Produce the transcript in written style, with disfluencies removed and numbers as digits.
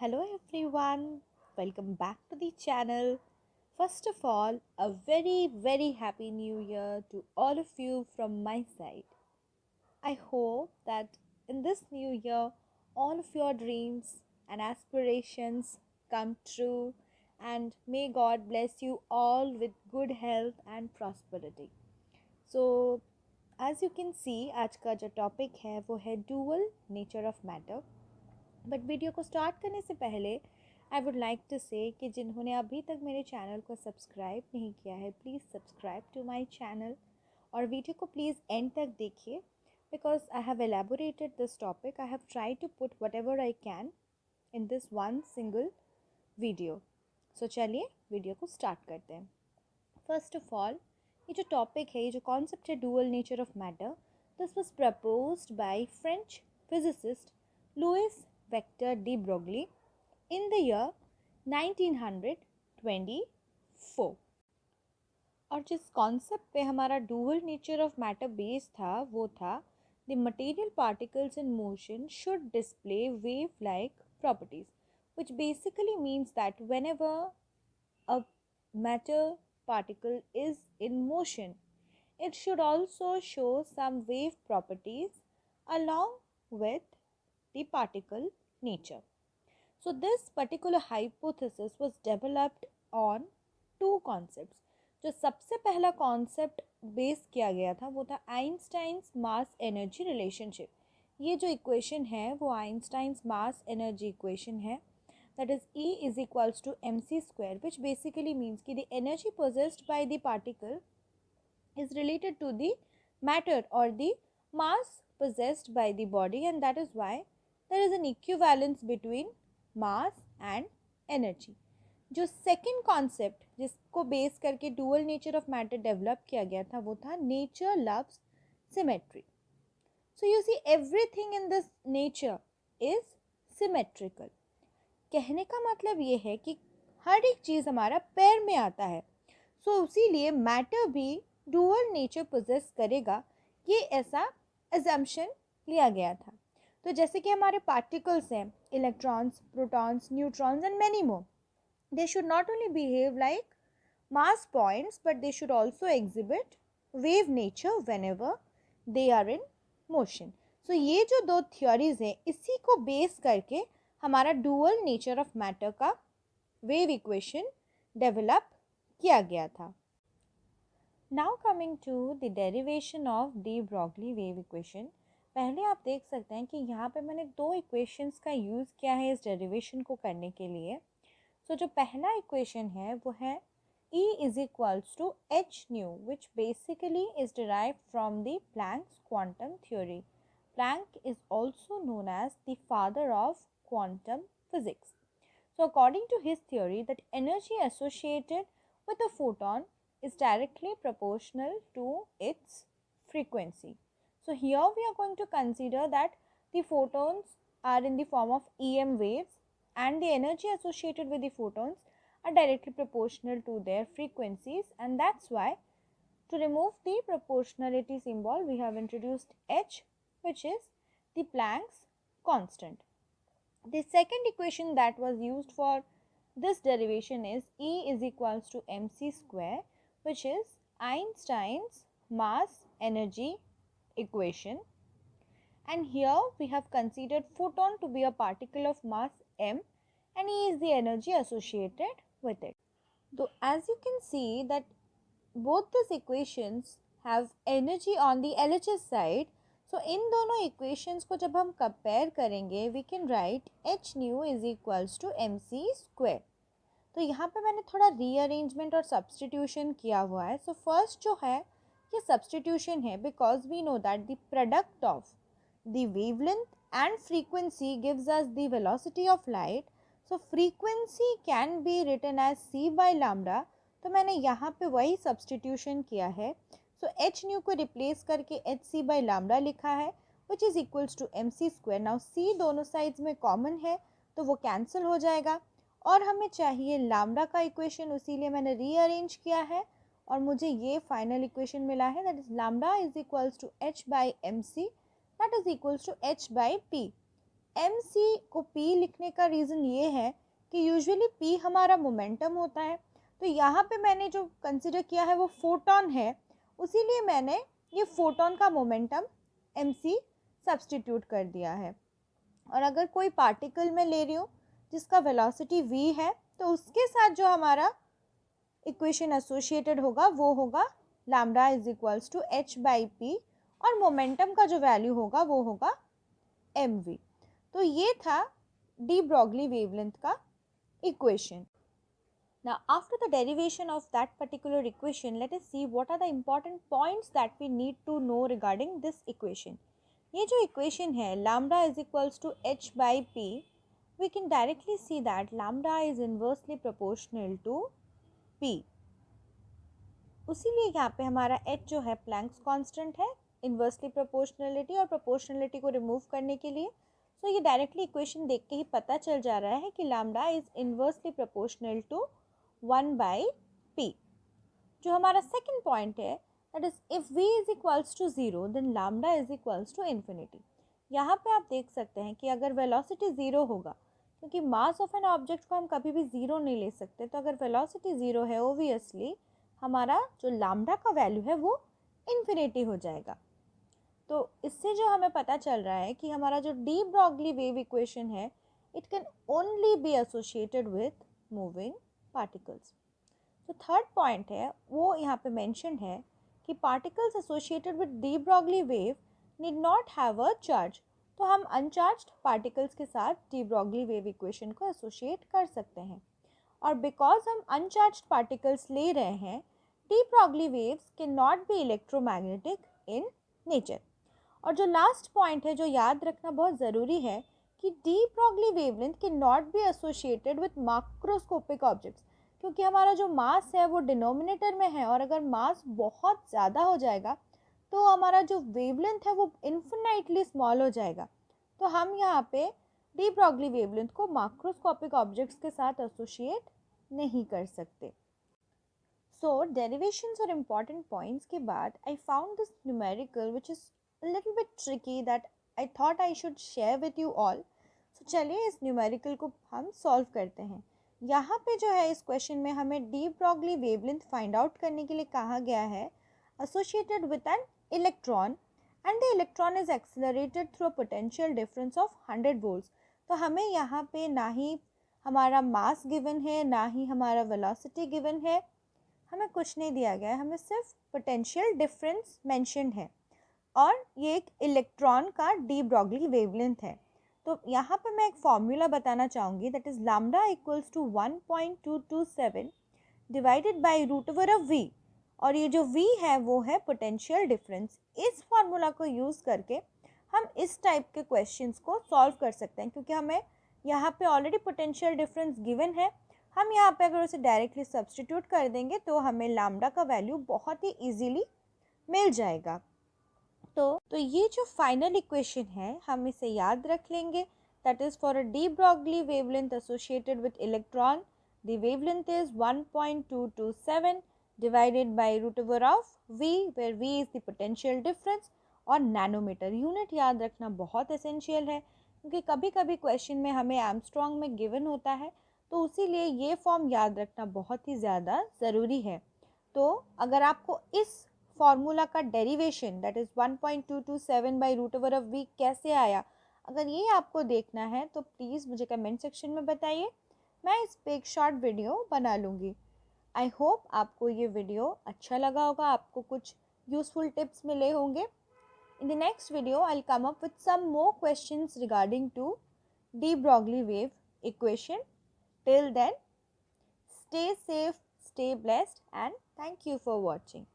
Hello everyone, welcome back to the channel. First of all, a very happy new year to all of you from my side. I hope that in this new year, all of your dreams and aspirations come true, and may God bless you all with good health and prosperity. So, as you can see, आज का जो topic है वो है dual nature of matter. But video को start करने से पहले आई वुड लाइक टू से कि जिन्होंने अभी तक मेरे चैनल को सब्सक्राइब नहीं किया है, please subscribe to my channel और वीडियो को प्लीज़ एंड तक देखिए because I have elaborated this topic. I have try to put whatever I can in this one single video. So चलिए video को start करते हैं. First of all, ये जो टॉपिक है, ये जो कॉन्सेप्ट है dual nature of matter, this was proposed by French physicist Louis Victor de Broglie in the year 1924. और जिस कॉन्सेप्ट पे हमारा dual nature of matter base था वो था the material particles in motion should display wave like properties, which basically means that whenever a matter particle is in motion, it should also show some wave properties along with the particle nature. So this particular hypothesis was developed on two concepts. जो सबसे पहला concept base किया गया था वो था Einstein's mass energy relationship. ये जो इक्वेशन है वो आइंस्टाइन्स मास एनर्जी इक्वेशन है, that is E is equals to mc square, which basically means कि the energy possessed by the particle is related to the matter or the mass possessed by the body, and that is why there is an equivalence between mass and energy. जो second concept जिसको base करके dual nature of matter develop किया गया था वो था nature loves symmetry. So you see everything in this nature is symmetrical. कहने का मतलब ये है कि हर एक चीज़ हमारा पैर में आता है. सो इसीलिए मैटर भी डुअल नेचर पोजेस करेगा, ये ऐसा एजम्पशन लिया गया था. तो जैसे कि हमारे पार्टिकल्स हैं, electrons, protons, neutrons and many more, they should not only behave like mass points but they should also exhibit wave nature whenever they are in motion. So ये जो दो थ्योरीज हैं इसी को बेस करके हमारा dual nature of matter का wave equation develop किया गया था. Now coming to the derivation of de Broglie wave equation. पहले आप देख सकते हैं कि यहाँ पे मैंने दो इक्वेशंस का यूज़ किया है इस डेरिवेशन को करने के लिए. सो जो पहला इक्वेशन है वो है E is equals to h nu, which basically is derived from the Planck's quantum theory. Planck is also known as the father of quantum physics. So according to his theory, that energy associated with a photon is directly proportional to its frequency. So here we are going to consider that the photons are in the form of EM waves and the energy associated with the photons are directly proportional to their frequencies, and that's why to remove the proportionality symbol we have introduced h, which is the Planck's constant. The second equation that was used for this derivation is E is equals to mc square, which is Einstein's mass energy equation, and here we have considered photon to be a particle of mass m and E is the energy associated with it. So as you can see that both these equations have energy on the LHS side. So इन दोनों equations को जब हम compare करेंगे we can write h nu is equals to mc square. तो यहाँ पे मैंने थोड़ा rearrangement और substitution किया हुआ है. So first जो है ये substitution है because we know that the product of the wavelength and frequency gives us the velocity of light. So frequency can be written as c by lambda. तो मैंने यहाँ पे वही सब्सटीट्यूशन किया है. सो एच न्यू को replace करके H C by lambda लिखा है, which is equals to M C square. Now C दोनों साइड्स में कॉमन है तो वो कैंसिल हो जाएगा और हमें चाहिए लामडा का इक्वेशन, इसीलिए मैंने रीअरेंज किया है और मुझे ये फाइनल इक्वेशन मिला है, that is lambda is equals to H by M C, that is equals to H by P. M C को पी लिखने का रीज़न ये है कि यूजुअली पी हमारा मोमेंटम होता है, तो यहाँ पे मैंने जो कंसिडर किया है वो फोटोन है, उसीलिए मैंने ये फोटोन का मोमेंटम एम सी सब्सटीट्यूट कर दिया है। और अगर कोई पार्टिकल मैं ले रही हूँ जिसका वेलोसिटी v है, तो उसके साथ जो हमारा इक्वेशन एसोसिएटेड होगा वो होगा lambda is equals to H by P, और मोमेंटम का जो वैल्यू होगा वो होगा एम वी। तो ये था डी ब्रॉगली वेवलेंथ का equation. Now, after the derivation of that particular equation, let us see what are the important points that we need to know regarding this equation. ये जो equation है lambda is equals to h by p, we can directly see that lambda is inversely proportional to p. उसीलिए यहाँ पे हमारा h जो है Planck's constant है inversely proportionality और प्रोपोर्शनलिटी को रिमूव करने के लिए। सो ये डायरेक्टली इक्वेशन देख के ही पता चल जा रहा है कि lambda is inversely proportional to 1 by P. जो हमारा सेकेंड पॉइंट है that is if v is equals to 0 then lambda is equals to infinity. यहाँ पे आप देख सकते हैं कि अगर वेलोसिटी 0 होगा, क्योंकि मास ऑफ एन ऑब्जेक्ट को हम कभी भी 0 नहीं ले सकते, तो अगर वेलोसिटी 0 है ओबियसली हमारा जो लैम्डा का वैल्यू है वो इन्फिनिटी हो जाएगा। तो इससे जो हमें पता चल रहा है कि हमारा जो डी ब्रॉगली वेव इक्वेशन है it can only be associated with moving particles. तो थर्ड पॉइंट है वो यहाँ पे मेंशन है कि particles associated with D Broglie wave need not have a charge. तो हम अनचार्ज्ड पार्टिकल्स के साथ डी ब्रॉगली वेव इक्वेशन को एसोसिएट कर सकते हैं। और बिकॉज हम अनचार्ज्ड पार्टिकल्स ले रहे हैं, de Broglie waves can not be electromagnetic in nature. और जो लास्ट पॉइंट है जो याद रखना बहुत ज़रूरी है कि D Broglie wavelength can not be associated with macroscopic objects, क्योंकि हमारा जो मास है वो डिनोमिनेटर में है, और अगर मास बहुत ज़्यादा हो जाएगा तो हमारा जो वेवलेंथ है वो इन्फिनाइटली स्मॉल हो जाएगा। तो हम यहाँ पे डी ब्रॉगली वेवलेंथ को मैक्रोस्कोपिक ऑब्जेक्ट्स के साथ एसोसिएट नहीं कर सकते। सो डेरिवेशंस और इम्पॉर्टेंट पॉइंट्स के बाद I found this numerical which is a little bit tricky that I thought I should share with you all. So चलिए इस न्यूमेरिकल को हम सॉल्व करते हैं। यहाँ पे जो है इस क्वेश्चन में हमें D Broglie wavelength find out करने के लिए कहा गया है associated with an electron and the electron is accelerated through a potential difference of 100 volts. तो हमें यहाँ पे ना ही हमारा मास गिवन है ना ही हमारा वेलोसिटी गिवन है, हमें कुछ नहीं दिया गया है, हमें सिर्फ पोटेंशियल डिफरेंस मेंशन्ड है और ये एक इलेक्ट्रॉन का डी ब्रॉगली वेवलेंथ है। तो यहाँ पे मैं एक फॉर्मूला बताना चाहूँगी that is lambda equals to 1.227 divided by root over of V, और ये जो v है वो है पोटेंशियल डिफरेंस। इस फार्मूला को यूज़ करके हम इस टाइप के क्वेश्चंस को सॉल्व कर सकते हैं, क्योंकि हमें यहाँ पे ऑलरेडी पोटेंशियल डिफरेंस गिवन है। हम यहाँ पे अगर उसे डायरेक्टली सब्सटीट्यूट कर देंगे तो हमें लैम्डा का वैल्यू बहुत ही ईजीली मिल जाएगा। तो ये जो फाइनल इक्वेशन है हम इसे याद रख लेंगे that is for a de Broglie wavelength associated with electron the wavelength is 1.227 divided by root over of v where v is the potential difference, और नैनोमीटर यूनिट याद रखना बहुत एसेंशियल है, क्योंकि कभी कभी क्वेश्चन में हमें एमस्ट्रॉन्ग में गिवन होता है, तो इसीलिए ये फॉर्म याद रखना बहुत ही ज़्यादा ज़रूरी है। तो अगर आपको इस फॉर्मूला का derivation that is 1.227 by root over of V कैसे आया, अगर ये आपको देखना है तो प्लीज़ मुझे कमेंट सेक्शन में बताइए, मैं इस पे एक शॉर्ट वीडियो बना लूँगी। आई होप आपको ये वीडियो अच्छा लगा होगा, आपको कुछ यूज़फुल टिप्स मिले होंगे। In the next video I will come up with some more questions regarding to de Broglie wave equation. Till then, stay safe, stay blessed, and thank you for watching.